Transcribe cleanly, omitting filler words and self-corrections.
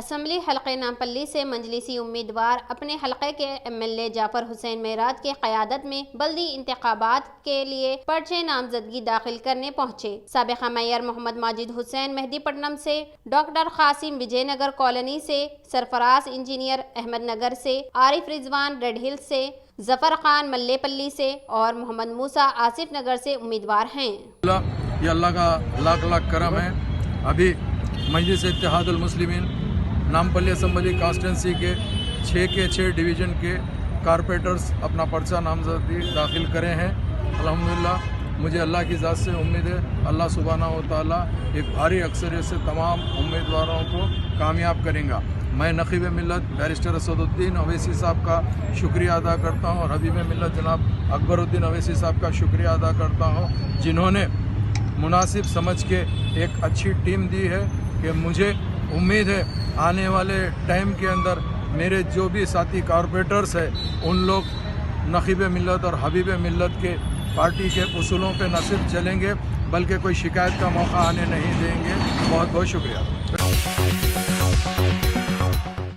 Assembly حلقے نامپلی سے مجلسی امیدوار اپنے حلقے کے MLA جعفر حسین معراج کے قیادت میں بلدی انتخابات کے لیے پرچہ نامزدگی داخل کرنے پہنچے۔ سابقہ میئر محمد ماجد حسین مہدی پٹنم سے، ڈاکٹر قاسم وجے نگر کالونی سے، سرفراز انجینئر احمد نگر سے، عارف رضوان ریڈ ہل سے، ظفر خان ملے پلی سے اور محمد موسیٰ آصف نگر سے امیدوار ہیں۔ یہ اللہ کا لاکھ لاکھ کرم ہے۔ ابھی مجلس اتحاد المسلمین نامپلی اسمبلی کانسٹیٹنسی کے 6 کے 6 ڈویژن کے کارپوریٹرز اپنا پرچہ نامزدگی داخل کرے ہیں۔ الحمدللہ مجھے اللہ کی ذات سے امید ہے اللہ سبحانہ و تعالیٰ ایک بھاری اکثریت سے تمام امیدواروں کو کامیاب کریں گا۔ میں نقیب ملت بیرسٹر اسد الدین اویسی صاحب کا شکریہ ادا کرتا ہوں اور حبیب ملت جناب اکبر الدین اویسی صاحب کا شکریہ ادا کرتا ہوں، جنہوں نے مناسب سمجھ کے ایک اچھی ٹیم دی ہے کہ مجھے امید ہے آنے والے ٹائم کے اندر میرے جو بھی ساتھی کارپوریٹرز ہیں ان لوگ نقیب ملت اور حبیب ملت کے پارٹی کے اصولوں پہ نہ صرف چلیں گے بلکہ کوئی شکایت کا موقع آنے نہیں دیں گے۔ بہت بہت شکریہ۔